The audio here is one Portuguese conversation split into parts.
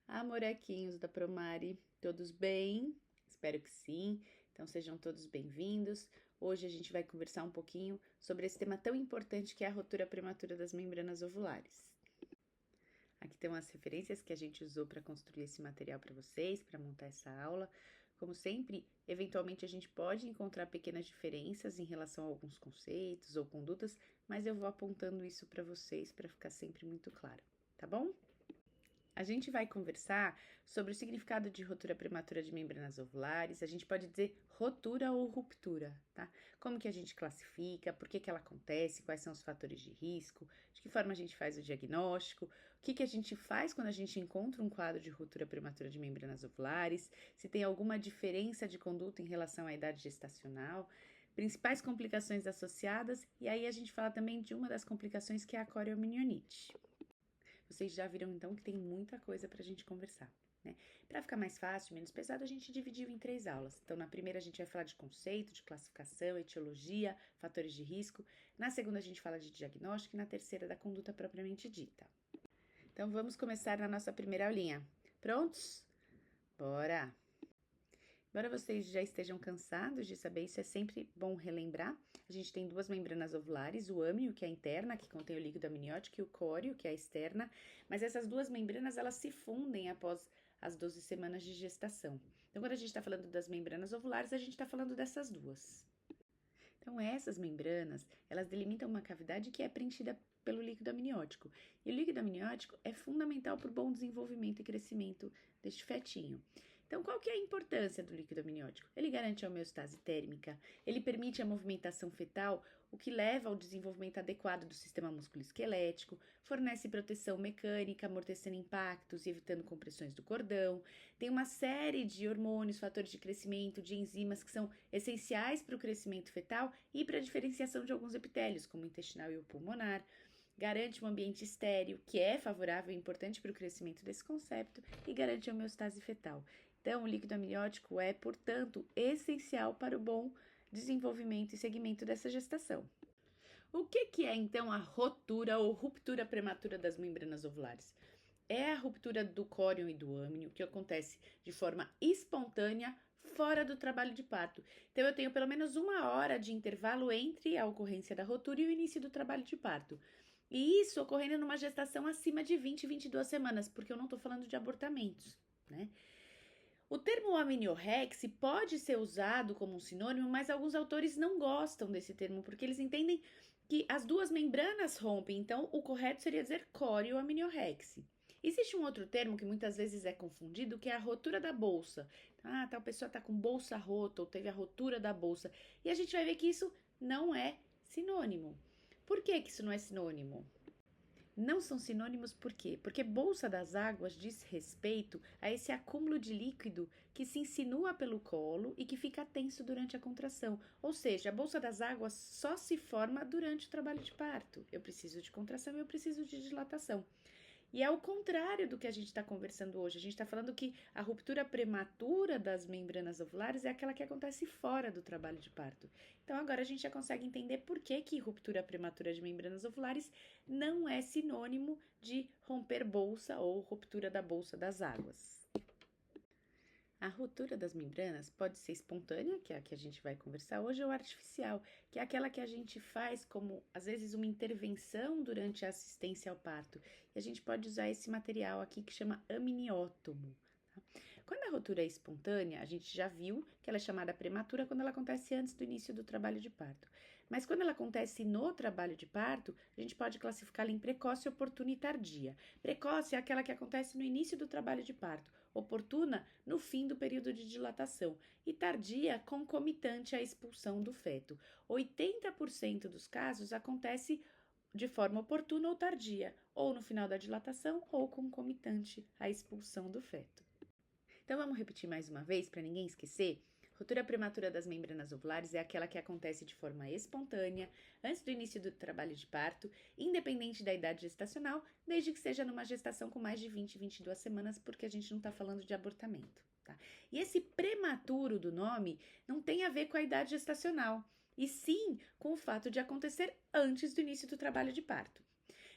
Amorequinhos da Promare, todos bem? Espero que sim. Então sejam todos bem-vindos. Hoje a gente vai conversar um pouquinho sobre esse tema tão importante que é a ruptura prematura das membranas ovulares. Aqui estão as referências que a gente usou para construir esse material para vocês, para montar essa aula. Como sempre, eventualmente a gente pode encontrar pequenas diferenças em relação a alguns conceitos ou condutas, mas eu vou apontando isso para vocês para ficar sempre muito claro, tá bom? A gente vai conversar sobre o significado de ruptura prematura de membranas ovulares. A gente pode dizer rotura ou ruptura, tá? Como que a gente classifica, por que ela acontece, quais são os fatores de risco, de que forma a gente faz o diagnóstico, o que a gente faz quando a gente encontra um quadro de ruptura prematura de membranas ovulares, se tem alguma diferença de conduta em relação à idade gestacional, principais complicações associadas, e aí a gente fala também de uma das complicações que é a corioamnionites. Vocês já viram então que tem muita coisa para a gente conversar, né? Para ficar mais fácil, menos pesado, a gente dividiu em 3 aulas. Então, na primeira a gente vai falar de conceito, de classificação, etiologia, fatores de risco. Na segunda a gente fala de diagnóstico e na terceira da conduta propriamente dita. Então, vamos começar na nossa primeira aulinha. Prontos? Bora! Embora vocês já estejam cansados de saber, isso é sempre bom relembrar. A gente tem duas membranas ovulares, o âmnio, que é a interna, que contém o líquido amniótico, e o córeo, que é a externa. Mas essas duas membranas, elas se fundem após as 12 semanas de gestação. Então, quando a gente está falando das membranas ovulares, a gente está falando dessas duas. Então, essas membranas, elas delimitam uma cavidade que é preenchida pelo líquido amniótico. E o líquido amniótico é fundamental para o bom desenvolvimento e crescimento deste fetinho. Então, qual que é a importância do líquido amniótico? Ele garante a homeostase térmica, ele permite a movimentação fetal, o que leva ao desenvolvimento adequado do sistema musculoesquelético, fornece proteção mecânica, amortecendo impactos e evitando compressões do cordão, tem uma série de hormônios, fatores de crescimento, de enzimas que são essenciais para o crescimento fetal e para a diferenciação de alguns epitélios, como o intestinal e o pulmonar. Garante um ambiente estéril, que é favorável e importante para o crescimento desse concepto, e garante a homeostase fetal. Então, o líquido amniótico é, portanto, essencial para o bom desenvolvimento e segmento dessa gestação. O que é, então, a rotura ou ruptura prematura das membranas ovulares? É a ruptura do córion e do âmnio, que acontece de forma espontânea, fora do trabalho de parto. Então, eu tenho pelo menos 1 hora de intervalo entre a ocorrência da rotura e o início do trabalho de parto. E isso ocorrendo numa gestação acima de 20, 22 semanas, porque eu não estou falando de abortamentos, né? O termo amniorrex pode ser usado como um sinônimo, mas alguns autores não gostam desse termo, porque eles entendem que as duas membranas rompem, então o correto seria dizer corioamniorrex. Existe um outro termo que muitas vezes é confundido, que é a rotura da bolsa. Tal pessoa está com bolsa rota ou teve a rotura da bolsa. E a gente vai ver que isso não é sinônimo. Por que isso não é sinônimo? Não são sinônimos por quê? Porque bolsa das águas diz respeito a esse acúmulo de líquido que se insinua pelo colo e que fica tenso durante a contração. Ou seja, a bolsa das águas só se forma durante o trabalho de parto. Eu preciso de contração e eu preciso de dilatação. E é o contrário do que a gente está conversando hoje. A gente está falando que a ruptura prematura das membranas ovulares é aquela que acontece fora do trabalho de parto. Então, agora a gente já consegue entender por que ruptura prematura de membranas ovulares não é sinônimo de romper bolsa ou ruptura da bolsa das águas. A ruptura das membranas pode ser espontânea, que é a que a gente vai conversar hoje, ou artificial, que é aquela que a gente faz como, às vezes, uma intervenção durante a assistência ao parto. E a gente pode usar esse material aqui que chama amniótomo. Quando a ruptura é espontânea, a gente já viu que ela é chamada prematura quando ela acontece antes do início do trabalho de parto. Mas quando ela acontece no trabalho de parto, a gente pode classificá-la em precoce, oportuna e tardia. Precoce é aquela que acontece no início do trabalho de parto, oportuna no fim do período de dilatação e tardia concomitante à expulsão do feto. 80% dos casos acontece de forma oportuna ou tardia, ou no final da dilatação ou concomitante à expulsão do feto. Então, vamos repetir mais uma vez para ninguém esquecer? Ruptura prematura das membranas ovulares é aquela que acontece de forma espontânea, antes do início do trabalho de parto, independente da idade gestacional, desde que seja numa gestação com mais de 20, 22 semanas, porque a gente não está falando de abortamento, tá? E esse prematuro do nome não tem a ver com a idade gestacional, e sim com o fato de acontecer antes do início do trabalho de parto.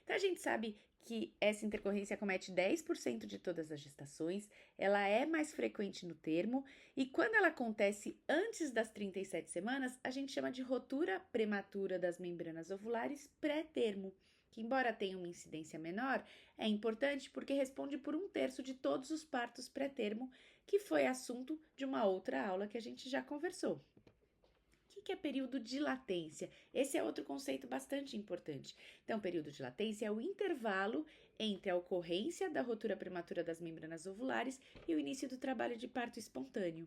Então, a gente sabe que essa intercorrência acomete 10% de todas as gestações, ela é mais frequente no termo, e quando ela acontece antes das 37 semanas, a gente chama de rotura prematura das membranas ovulares pré-termo, que embora tenha uma incidência menor, é importante porque responde por 1/3 de todos os partos pré-termo, que foi assunto de uma outra aula que a gente já conversou. O que é período de latência? Esse é outro conceito bastante importante. Então, período de latência é o intervalo entre a ocorrência da rotura prematura das membranas ovulares e o início do trabalho de parto espontâneo.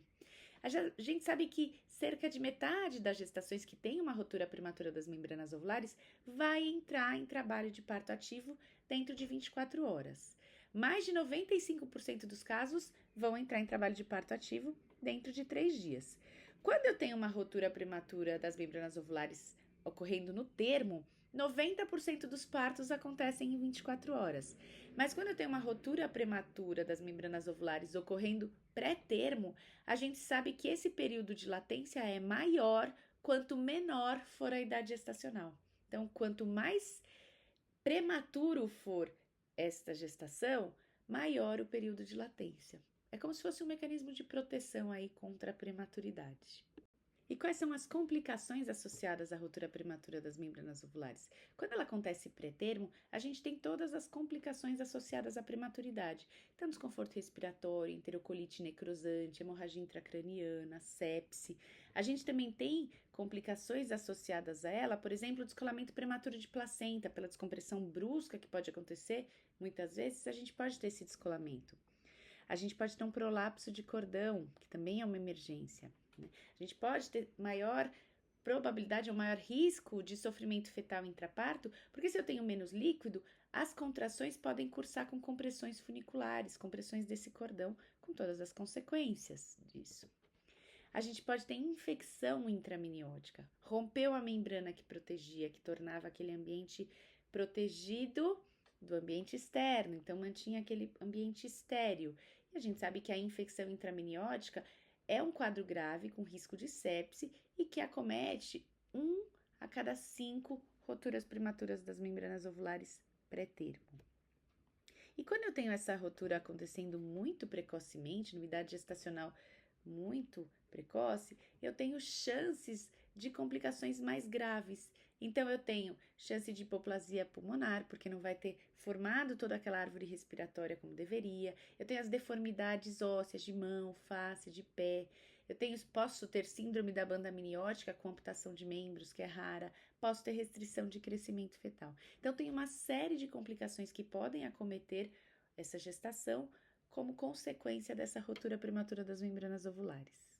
A gente sabe que cerca de metade das gestações que têm uma rotura prematura das membranas ovulares vai entrar em trabalho de parto ativo dentro de 24 horas. Mais de 95% dos casos vão entrar em trabalho de parto ativo dentro de 3 dias. Quando eu tenho uma rotura prematura das membranas ovulares ocorrendo no termo, 90% dos partos acontecem em 24 horas. Mas quando eu tenho uma rotura prematura das membranas ovulares ocorrendo pré-termo, a gente sabe que esse período de latência é maior quanto menor for a idade gestacional. Então, quanto mais prematuro for esta gestação, maior o período de latência. É como se fosse um mecanismo de proteção aí contra a prematuridade. E quais são as complicações associadas à rotura prematura das membranas ovulares? Quando ela acontece pré-termo, a gente tem todas as complicações associadas à prematuridade. Então, desconforto respiratório, enterocolite necrosante, hemorragia intracraniana, sepse. A gente também tem complicações associadas a ela, por exemplo, o descolamento prematuro de placenta, pela descompressão brusca que pode acontecer. Muitas vezes a gente pode ter esse descolamento. A gente pode ter um prolapso de cordão, que também é uma emergência. A gente pode ter maior probabilidade ou maior risco de sofrimento fetal intraparto, porque se eu tenho menos líquido, as contrações podem cursar com compressões funiculares, compressões desse cordão, com todas as consequências disso. A gente pode ter infecção intramniótica, rompeu a membrana que protegia, que tornava aquele ambiente protegido do ambiente externo, então mantinha aquele ambiente estéril. E a gente sabe que a infecção intramniótica é um quadro grave com risco de sepse e que acomete 1 a cada 5 roturas prematuras das membranas ovulares pré-termo. E quando eu tenho essa rotura acontecendo muito precocemente, numa idade gestacional muito precoce, eu tenho chances de complicações mais graves. Então, eu tenho chance de hipoplasia pulmonar, porque não vai ter formado toda aquela árvore respiratória como deveria. Eu tenho as deformidades ósseas de mão, face, de pé. Posso ter síndrome da banda amniótica com amputação de membros, que é rara. Posso ter restrição de crescimento fetal. Então, tem uma série de complicações que podem acometer essa gestação como consequência dessa rotura prematura das membranas ovulares.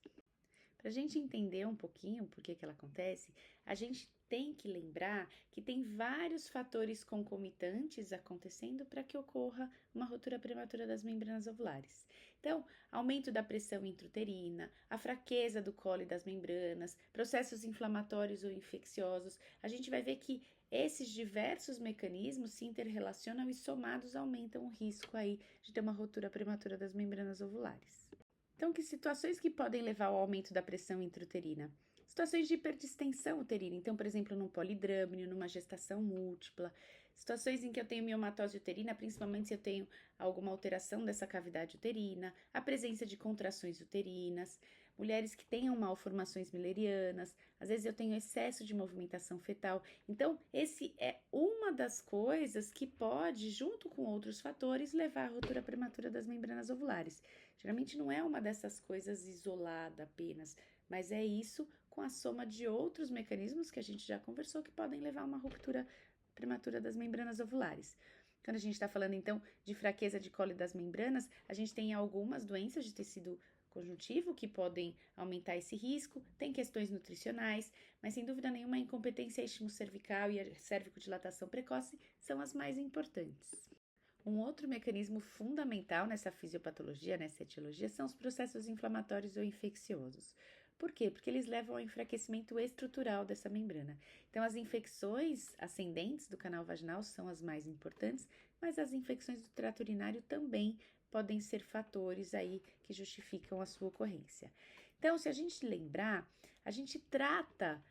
Para a gente entender um pouquinho por que ela acontece, a gente tem que lembrar que tem vários fatores concomitantes acontecendo para que ocorra uma rotura prematura das membranas ovulares. Então, aumento da pressão intrauterina, a fraqueza do colo e das membranas, processos inflamatórios ou infecciosos, a gente vai ver que esses diversos mecanismos se interrelacionam e somados aumentam o risco aí de ter uma rotura prematura das membranas ovulares. Então, que situações que podem levar ao aumento da pressão intrauterina? Situações de hiperdistensão uterina, então, por exemplo, num polidrâmino, numa gestação múltipla, situações em que eu tenho miomatose uterina, principalmente se eu tenho alguma alteração dessa cavidade uterina, a presença de contrações uterinas, mulheres que tenham malformações müllerianas, às vezes eu tenho excesso de movimentação fetal. Então, esse é uma das coisas que pode, junto com outros fatores, levar à rotura prematura das membranas ovulares. Geralmente não é uma dessas coisas isolada apenas, mas é isso com a soma de outros mecanismos que a gente já conversou que podem levar a uma ruptura prematura das membranas ovulares. Quando a gente está falando, então, de fraqueza de colo e das membranas, a gente tem algumas doenças de tecido conjuntivo que podem aumentar esse risco, tem questões nutricionais, mas sem dúvida nenhuma a incompetência cervical e a cervicodilatação precoce são as mais importantes. Um outro mecanismo fundamental nessa fisiopatologia, nessa etiologia, são os processos inflamatórios ou infecciosos. Por quê? Porque eles levam ao enfraquecimento estrutural dessa membrana. Então, as infecções ascendentes do canal vaginal são as mais importantes, mas as infecções do trato urinário também podem ser fatores aí que justificam a sua ocorrência. Então, se a gente lembrar, a gente trata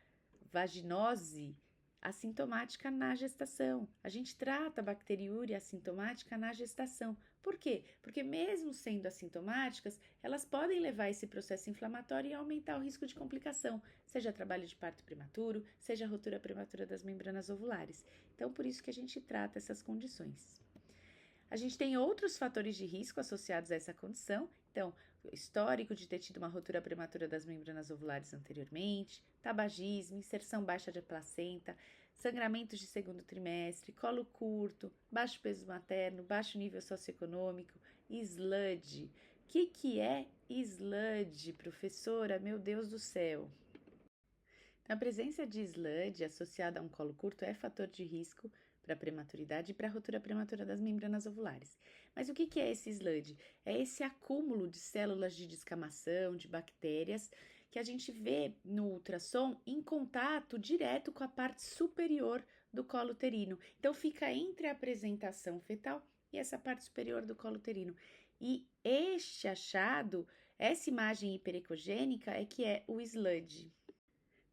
vaginose assintomática na gestação. A gente trata a bacteriúria assintomática na gestação. Por quê? Porque mesmo sendo assintomáticas, elas podem levar esse processo inflamatório e aumentar o risco de complicação, seja trabalho de parto prematuro, seja ruptura prematura das membranas ovulares. Então, por isso que a gente trata essas condições. A gente tem outros fatores de risco associados a essa condição. Então, histórico de ter tido uma ruptura prematura das membranas ovulares anteriormente, tabagismo, inserção baixa de placenta, sangramentos de segundo trimestre, colo curto, baixo peso materno, baixo nível socioeconômico, SLUD. O que é SLUD, professora? Meu Deus do céu! Então, a presença de SLUD associada a um colo curto é fator de risco para a prematuridade e para a ruptura prematura das membranas ovulares. Mas o que é esse SLUD? É esse acúmulo de células de descamação, de bactérias, que a gente vê no ultrassom em contato direto com a parte superior do colo uterino. Então, fica entre a apresentação fetal e essa parte superior do colo uterino. E este achado, essa imagem hiperecogênica é que é o SLUD.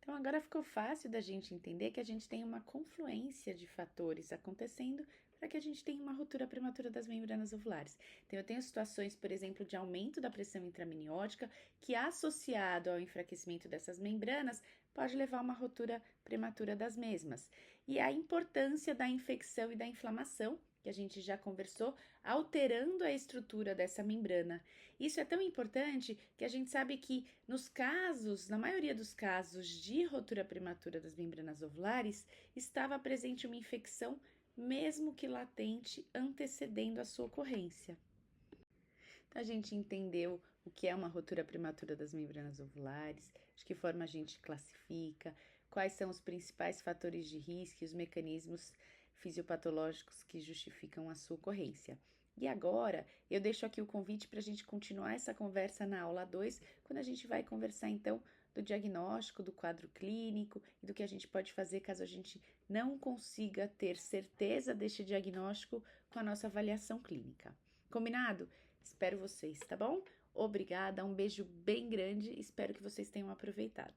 Então, agora ficou fácil da gente entender que a gente tem uma confluência de fatores acontecendo para que a gente tenha uma ruptura prematura das membranas ovulares. Então, eu tenho situações, por exemplo, de aumento da pressão intraamniótica, que associado ao enfraquecimento dessas membranas, pode levar a uma ruptura prematura das mesmas. E a importância da infecção e da inflamação, que a gente já conversou, alterando a estrutura dessa membrana. Isso é tão importante que a gente sabe que na maioria dos casos de ruptura prematura das membranas ovulares, estava presente uma infecção, mesmo que latente, antecedendo a sua ocorrência. Então, a gente entendeu o que é uma ruptura prematura das membranas ovulares, de que forma a gente classifica, quais são os principais fatores de risco e os mecanismos fisiopatológicos que justificam a sua ocorrência. E agora, eu deixo aqui o convite para a gente continuar essa conversa na aula 2, quando a gente vai conversar, então, do diagnóstico, do quadro clínico e do que a gente pode fazer caso a gente não consiga ter certeza deste diagnóstico com a nossa avaliação clínica. Combinado? Espero vocês, tá bom? Obrigada, um beijo bem grande, espero que vocês tenham aproveitado.